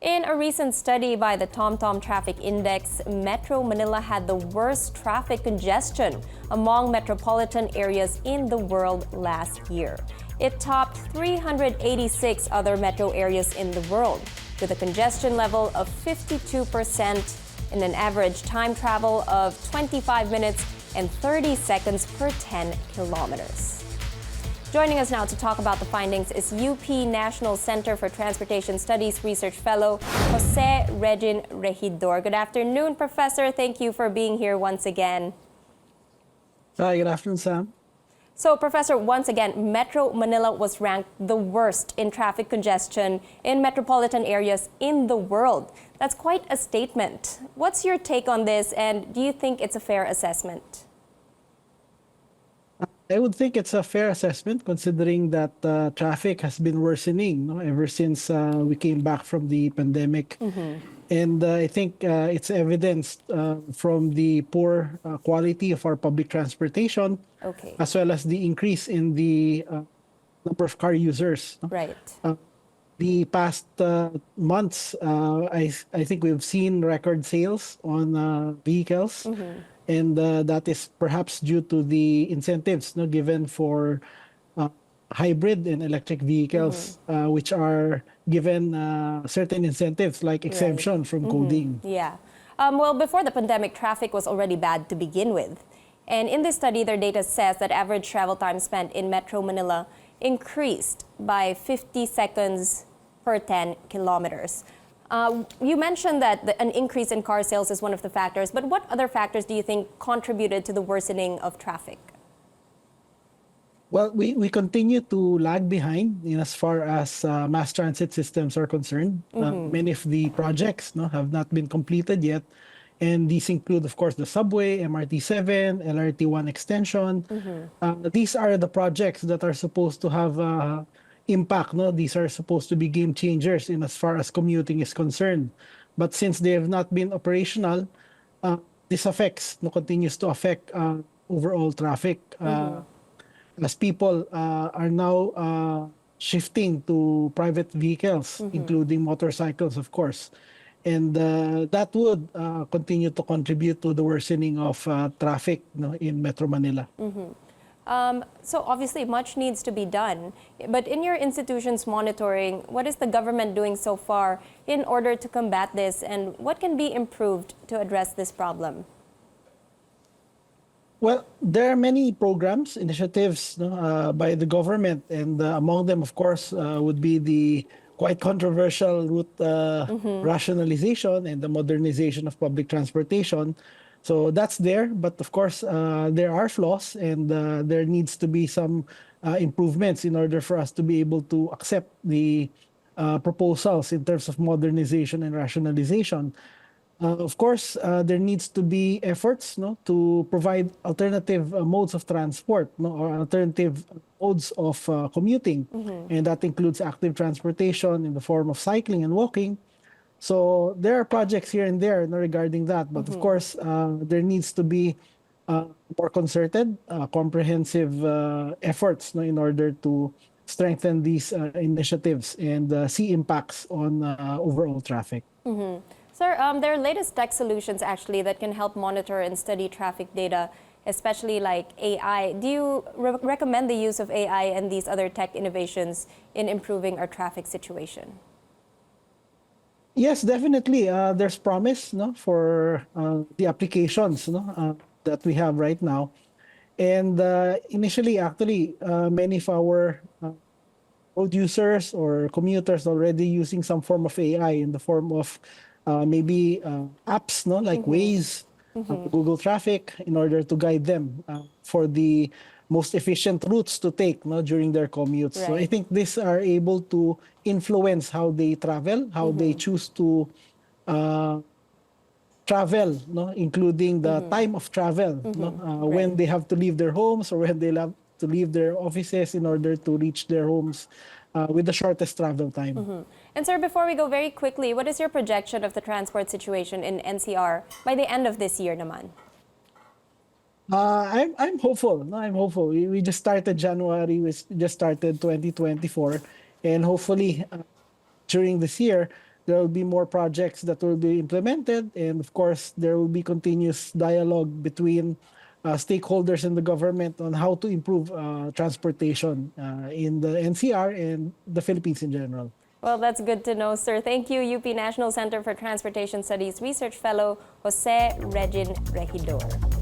In a recent study by the TomTom Traffic Index, Metro Manila had the worst traffic congestion among metropolitan areas in the world last year. It topped 386 other metro areas in the world, with a congestion level of 52% and an average time travel of 25 minutes and 30 seconds per 10 kilometers. Joining us now to talk about the findings is UP National Center for Transportation Studies Research Fellow Regin Regidor. Good afternoon, Professor. Thank you for being here once again. Hi, good afternoon, Sam. So, Professor, once again, Metro Manila was ranked the worst in traffic congestion in metropolitan areas in the world. That's quite a statement. What's your take on this, and do you think it's a fair assessment? I would think it's a fair assessment considering that traffic has been worsening ever since we came back from the pandemic. And I think it's evidenced from the poor quality of our public transportation, as well as the increase in the number of car users. Right. The past months, I think we've seen record sales on vehicles. And that is perhaps due to the incentives given for hybrid and electric vehicles, which are given certain incentives like exemption from coding. Yeah. Well, before the pandemic, traffic was already bad to begin with. And in this study, their data says that average travel time spent in Metro Manila increased by 50 seconds per 10 kilometers. You mentioned that an increase in car sales is one of the factors, but what other factors do you think contributed to the worsening of traffic? Well, we continue to lag behind as far as mass transit systems are concerned. Many of the projects have not been completed yet. And these include, of course, the subway, MRT-7, LRT-1 extension. These are the projects that are supposed to have impact. These are supposed to be game changers in as far as commuting is concerned. But since they have not been operational, this continues to affect overall traffic. As people are now shifting to private vehicles, including motorcycles, of course. And that would continue to contribute to the worsening of traffic in Metro Manila. So obviously much needs to be done, but in your institution's monitoring, what is the government doing so far in order to combat this, and what can be improved to address this problem? Well, there are many programs, initiatives by the government, and among them, of course, would be the quite controversial route rationalization and the modernization of public transportation. So that's there, but of course, there are flaws, and there needs to be some improvements in order for us to be able to accept the proposals in terms of modernization and rationalization. Of course, there needs to be efforts to provide alternative modes of transport or alternative modes of commuting, and that includes active transportation in the form of cycling and walking. So there are projects here and there regarding that, but of course, there needs to be more concerted, comprehensive efforts in order to strengthen these initiatives and see impacts on overall traffic. Sir, there are latest tech solutions actually that can help monitor and study traffic data, especially like AI. Do you recommend the use of AI and these other tech innovations in improving our traffic situation? Yes, definitely. There's promise for the applications that we have right now. And initially, actually, many of our road users or commuters already using some form of AI in the form of maybe apps like Waze, Google Traffic, in order to guide them for the most efficient routes to take during their commutes. So I think these are able to influence how they travel, how they choose to travel, including the time of travel, when they have to leave their homes or when they have to leave their offices in order to reach their homes with the shortest travel time. And sir, before we go very quickly, what is your projection of the transport situation in NCR by the end of this year naman? I'm hopeful. No, I'm hopeful. We just started January. We just started 2024, and hopefully during this year there will be more projects that will be implemented, and of course, there will be continuous dialogue between stakeholders in the government on how to improve transportation in the NCR and the Philippines in general. Well, that's good to know, sir. Thank you, UP National Center for Transportation Studies Research Fellow Jose Regin Regidor.